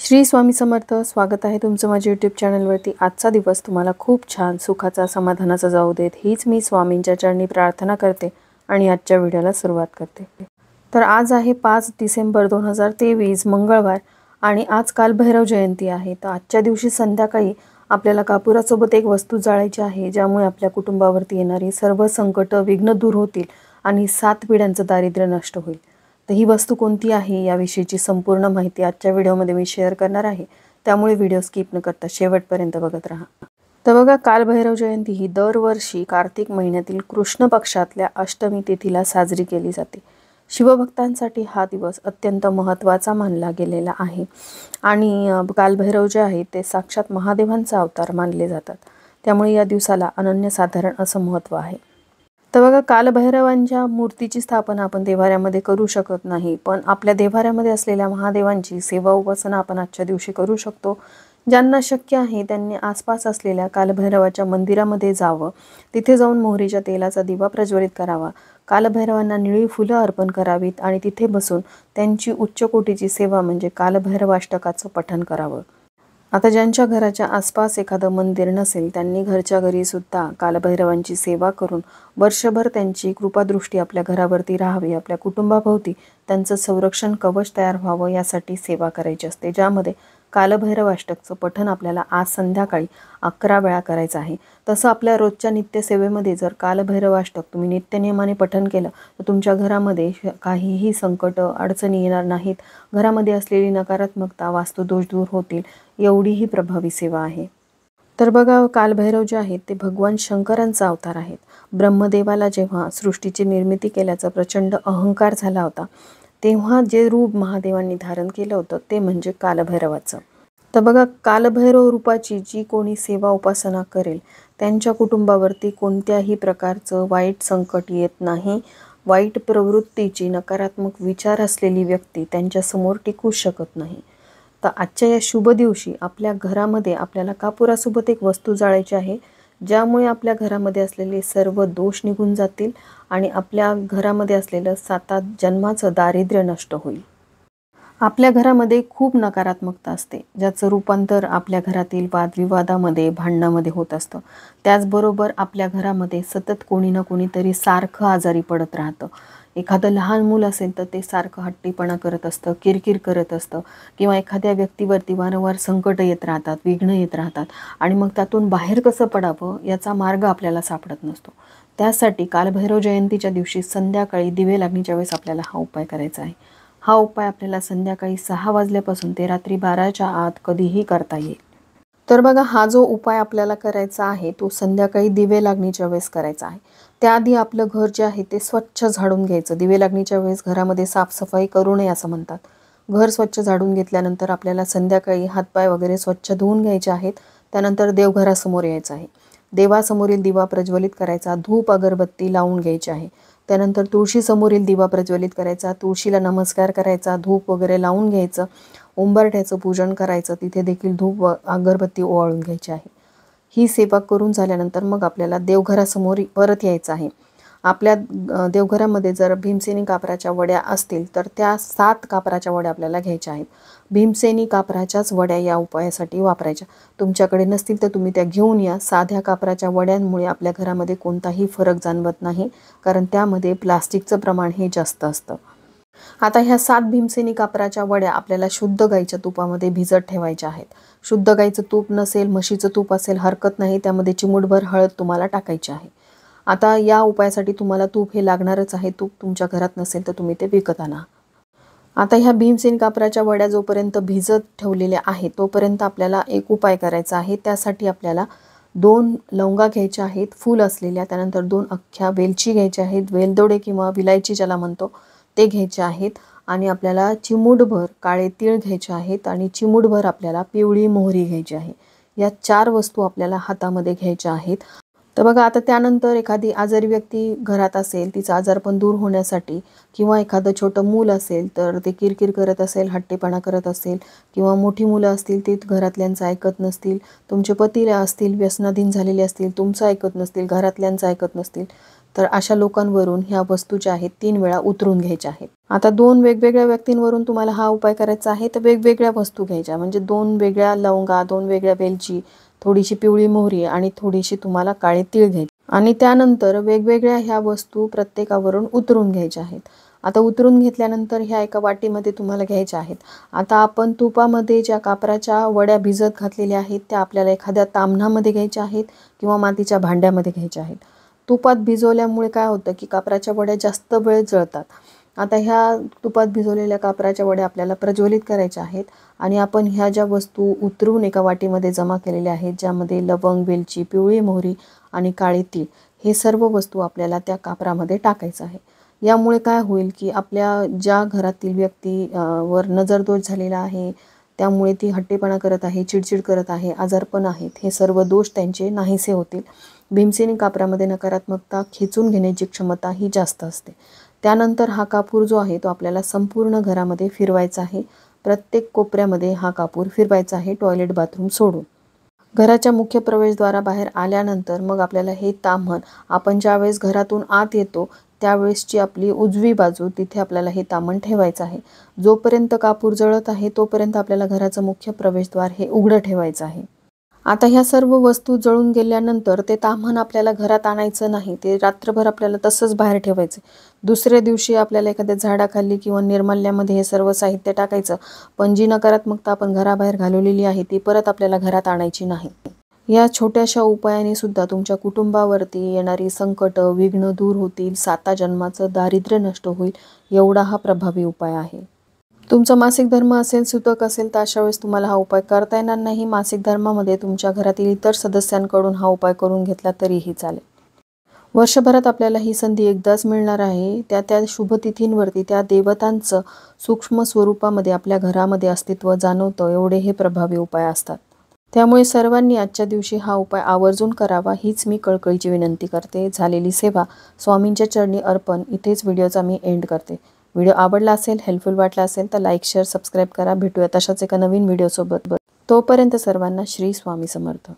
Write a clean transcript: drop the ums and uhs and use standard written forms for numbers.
श्री स्वामी समर्थ. स्वागत आहे तुमचं माझ्या यूट्यूब चॅनलवरती. आजचा दिवस तुम्हाला खूप छान सुखाचा समाधानाचा जाऊ देत हीच मी स्वामींच्या चरणी प्रार्थना करते आणि आजच्या व्हिडिओला सुरुवात करते. तर आज आहे 5 डिसेंबर 2023 मंगळवार आणि आज कालभैरव जयंती आहे. तर आजच्या दिवशी संध्याकाळी आपल्याला कापुरासोबत एक वस्तू जाळायची आहे, ज्यामुळे आपल्या कुटुंबावरती येणारी सर्व संकट विघ्न दूर होतील आणि 7 पिढ्यांचं दारिद्र्य नष्ट होईल. तर ही वस्तू कोणती आहे याविषयीची संपूर्ण माहिती आजच्या व्हिडिओमध्ये मी शेअर करणार आहे, त्यामुळे व्हिडिओ स्किप न करता शेवटपर्यंत बघत राहा. तर बघा, कालभैरव जयंती ही दरवर्षी कार्तिक महिन्यातील कृष्ण पक्षातल्या अष्टमी तिथीला साजरी केली जाते. शिवभक्तांसाठी हा दिवस अत्यंत महत्त्वाचा मानला गेलेला आहे आणि कालभैरव जे आहे ते साक्षात महादेवांचा अवतार मानले जातात. त्यामुळे या दिवसाला अनन्यसाधारण असं महत्त्व आहे. तर बघा, कालभैरवांच्या मूर्तीची स्थापना आपण देव्हाऱ्यामध्ये करू शकत नाही, पण आपल्या देव्हाऱ्यामध्ये असलेल्या महादेवांची सेवा उपासना आपण आजच्या दिवशी करू शकतो. ज्यांना शक्य आहे त्यांनी आसपास असलेल्या कालभैरवाच्या मंदिरामध्ये जावं, तिथे जाऊन मोहरीच्या तेलाचा दिवा प्रज्वलित करावा, कालभैरवांना निळी फुलं अर्पण करावीत आणि तिथे बसून त्यांची उच्च कोटीची सेवा म्हणजे कालभैरवाष्टकाचं पठण करावं. आता ज्यांच्या घराच्या आसपास एखादं मंदिर नसेल त्यांनी घरच्या घरी सुद्धा कालभैरवांची सेवा करून वर्षभर त्यांची कृपादृष्टी आपल्या घरावरती राहावी, आपल्या कुटुंबाभोवती त्यांचं संरक्षण कवच तयार व्हावं यासाठी सेवा करायची असते, ज्यामध्ये कालभैरवाष्टकचं पठण आपल्याला आज संध्याकाळी 11 वेळा करायचं आहे. तसं आपल्या रोजच्या नित्यसेवेमध्ये जर कालभैरवाष्टक तुम्ही नित्यनियमाने पठण केलं तर तुमच्या घरामध्ये काहीही संकट अडचणी येणार नाहीत. घरामध्ये असलेली नकारात्मकता, वास्तुदोष दूर होतील, एवढी ही प्रभावी सेवा आहे. तर बघा, कालभैरव जे आहेत ते भगवान शंकरांचा अवतार आहेत. ब्रह्मदेवाला जेव्हा सृष्टीची निर्मिती केल्याचा प्रचंड अहंकार झाला होता, तेव्हा जे रूप महादेवांनी धारण केलं होतं ते म्हणजे कालभैरवाचं. तर बघा, कालभैरव रूपाची जी कोणी सेवा उपासना करेल त्यांच्या कुटुंबावरती कोणत्याही प्रकारचं वाईट संकट येत नाही. वाईट प्रवृत्तीची, नकारात्मक विचार असलेली व्यक्ती त्यांच्यासमोर टिकू शकत नाही. तर आजच्या या शुभ दिवशी आपल्या घरामध्ये आपल्याला कापुरासोबत एक वस्तू जाळायची आहे, ज्यामुळे आपल्या घरामध्ये असलेले सर्व दोष निघून जातील आणि आपल्या घरामध्ये असलेलं 7 जन्माचं दारिद्र्य नष्ट होईल. आपल्या घरामध्ये खूप नकारात्मकता असते, ज्याचं रूपांतर आपल्या घरातील वादविवादामध्ये, भांडणामध्ये होत असतं. त्याचबरोबर आपल्या घरामध्ये सतत कोणी ना कोणीतरी सारखं आजारी पडत राहतं. एखादं लहान मूल असेल तर ते सारखं हट्टीपणा करत असतं, किरकिर करत असतं, किंवा एखाद्या व्यक्तीवरती वारंवार संकट येत राहतात, विघ्न येत राहतात आणि मग त्यातून बाहेर कसं पडावं याचा मार्ग आपल्याला सापडत नसतो. त्यासाठी कालभैरव जयंतीच्या दिवशी संध्याकाळी दिवे लागणीच्या वेळेस आपल्याला हा उपाय करायचा आहे. हा उपाय आपल्याला संध्याकाळी 6 वाजल्यापासून ते रात्री 12च्या आत कधीही करता येईल. तर बघा, हा जो उपाय आपल्याला करायचा आहे तो संध्याकाळी दिवे लागणीच्या वेळेस करायचा आहे. त्याआधी आपलं घर जे आहे ते स्वच्छ झाडून घ्यायचं. दिवे लागणीच्या वेळेस घरामध्ये साफसफाई करू नये असं म्हणतात. घर स्वच्छ झाडून घेतल्यानंतर आपल्याला संध्याकाळी हातपाय वगैरे स्वच्छ धुवून घ्यायचे आहेत. त्यानंतर देवघरासमोर यायचं आहे. देवासमोरील दिवा प्रज्वलित करायचा, धूप अगरबत्ती लावून घ्यायची आहे. त्यानंतर तुळशीसमोरील दिवा प्रज्वलित करायचा, तुळशीला नमस्कार करायचा, धूप वगैरे लावून घ्यायचं, उंबरठ्याचं पूजन करायचं, तिथे देखील धूप व अगरबत्ती ओवाळून घ्यायची आहे. ही सेवा करून झाल्यानंतर मग आपल्याला देवघरासमोर परत यायचं आहे. आपल्या देवघरामध्ये जर भीमसेनी कापराच्या वड्या असतील तर त्या 7 कापराच्या वड्या आपल्याला घ्यायच्या आहेत. भीमसेनी कापराच्याच वड्या या उपायासाठी वापरायच्या. तुमच्याकडे नसतील तर तुम्ही त्या घेऊन या. साध्या कापराच्या वड्यांमुळे आपल्या घरामध्ये कोणताही फरक जाणवत नाही, कारण त्यामध्ये प्लास्टिकचं प्रमाण हे जास्त असतं. आता ह्या 7 भीमसेनी कापराच्या वड्या आपल्याला शुद्ध गाईच्या तुपामध्ये भिजत ठेवायच्या आहेत. शुद्ध गाईचं तूप नसेल, म्हशीचं तूप असेल हरकत नाही, त्यामध्ये चिमूटभर हळद तुम्हाला टाकायची आहे. आता या उपायासाठी तुम्हाला तूप हे लागणारच आहे. तूप तुमच्या घरात नसेल तर तुम्ही ते विकत आणा. आता ह्या भीमसेनी कापराच्या वड्या जोपर्यंत भिजत ठेवलेल्या आहेत तोपर्यंत आपल्याला एक उपाय करायचा आहे. त्यासाठी आपल्याला 2 लवंगा घ्यायच्या आहेत फूल असलेल्या, त्यानंतर 2 अख्ख्या वेलची घ्यायच्या आहेत, वेलदोडे किंवा विलायची ज्याला म्हणतो ते घ्यायचे आहेत, आणि आपल्याला चिमूटभर काळे तीळ घ्यायचे आहेत आणि चिमूटभर आपल्याला पिवळी मोहरी घ्यायची आहे. या 4 वस्तू आपल्याला हातामध्ये घ्यायच्या आहेत. तर बघा, आता त्यानंतर एखादी आजारी व्यक्ती घरात असेल, तिचा आजारपण दूर होण्यासाठी, किंवा एखादं छोटं मूल असेल तर ते किरकिर करत असेल, हट्टीपणा करत असेल, किंवा मोठी मुलं असतील ती घरातल्यांचं ऐकत नसतील, तुमचे पती असतील व्यसनाधीन झालेले असतील, तुमचं ऐकत नसतील, घरातल्यांचं ऐकत नसतील, तर अशा लोकांवरून ह्या वस्तू ज्या आहेत 3 वेळा उतरून घ्यायच्या आहेत. आता 2 वेगवेगळ्या व्यक्तींवरून तुम्हाला हा उपाय करायचा आहे, तर वेगवेगळ्या वस्तू घ्यायच्या. म्हणजे 2 वेगळ्या लवंगा, 2 वेगळ्या वेलची, थोडीशी पिवळी मोहरी आणि थोडीशी तुम्हाला काळे तीळ घ्यायचे आणि त्यानंतर वेगवेगळ्या ह्या वस्तू प्रत्येकावरून उतरून घ्यायच्या आहेत. आता उतरून घेतल्यानंतर ह्या एका वाटीमध्ये तुम्हाला घ्यायच्या आहेत. आता आपण तुपामध्ये ज्या कापराच्या वड्या भिजत घातलेल्या आहेत त्या आपल्याला एखाद्या ताम्हणामध्ये घ्यायच्या आहेत किंवा मातीच्या भांड्यामध्ये घ्यायच्या आहेत. तुपात भिजवल्यामुळे काय होतं की कापराच्या वड्या जास्त वेळ जळतात. आता ह्या तुपात भिजवलेल्या कापराच्या वड्या आपल्याला प्रज्वलित करायच्या आहेत आणि आपण ह्या ज्या वस्तू उतरून एका वाटीमध्ये जमा केलेल्या आहेत, ज्यामध्ये लवंग, वेलची, पिवळी मोहरी आणि काळे तीळ हे सर्व वस्तू आपल्याला त्या कापरामध्ये टाकायचं आहे. यामुळे काय होईल की आपल्या ज्या घरातील व्यक्ती वर नजरदोष झालेला आहे, त्यामुळे ती हट्टीपणा करत आहे, चिडचिड करत आहे, आजारपण आहेत, हे सर्व दोष त्यांचे नाहीसे होतील. भीमसेनी कापरामध्ये नकारात्मकता खेचून घेण्याची क्षमता ही जास्त असते. त्यानंतर हा कापूर जो आहे तो आपल्याला संपूर्ण घरामध्ये फिरवायचा आहे. प्रत्येक कोपऱ्यामध्ये हा कापूर फिरवायचा आहे, टॉयलेट बाथरूम सोडून. घराच्या मुख्य प्रवेशद्वाराबाहेर आल्यानंतर मग आपल्याला हे ताम्हण आपण ज्यावेळेस घरातून आत येतो त्यावेळेसची आपली उजवी बाजू तिथे आपल्याला हे ताम्हण ठेवायचं आहे. जोपर्यंत कापूर जळत आहे तोपर्यंत आपल्याला घराचं मुख्य प्रवेशद्वार हे उघडं ठेवायचं आहे. आता ह्या सर्व वस्तू जळून गेल्यानंतर ते ताम्हण आपल्याला घरात आणायचं नाही, ते रात्रभर आपल्याला तसंच बाहेर ठेवायचं. दुसऱ्या दिवशी आपल्याला एखाद्या झाडाखाली किंवा निर्माल्यामध्ये हे सर्व साहित्य टाकायचं, पण जी नकारात्मकता आपण घराबाहेर घालवलेली आहे ती परत आपल्याला घरात आणायची नाही. या छोट्याशा उपायाने सुद्धा तुमच्या कुटुंबावरती येणारी संकट, विघ्न दूर होतील, 7 जन्माचं दारिद्र्य नष्ट होईल, एवढा हा प्रभावी उपाय आहे. तुमचा मासिक धर्म असेल, सुतक असेल तर अशा वेळेस तुम्हाला हा उपाय करता येणार नाही. मासिक धर्मामध्ये तुमच्या घरातील इतर सदस्यांकडून हा उपाय करून घेतला तरीही चालेल. वर्षभरात आपल्याला ही संधी एकदाच मिळणार आहे. त्या शुभतिथींवरती त्या देवतांचं सूक्ष्म स्वरूपामध्ये आपल्या घरामध्ये अस्तित्व जाणवतं, एवढे हे प्रभावी उपाय असतात. त्यामुळे सर्वांनी आजच्या दिवशी हा उपाय आवर्जून करावा हीच मी कळकळीची विनंती करते. झालेली सेवा स्वामींच्या चरणी अर्पण. इथेच व्हिडिओचा मी एंड करते. व्हिडिओ आवडला असेल, हेल्पफुल वाटला असेल तर लाईक, शेअर, सबस्क्राईब करा. भेटूया तशाच एका नवीन व्हिडिओसोबत. तोपर्यंत सर्वांना श्री स्वामी समर्थ.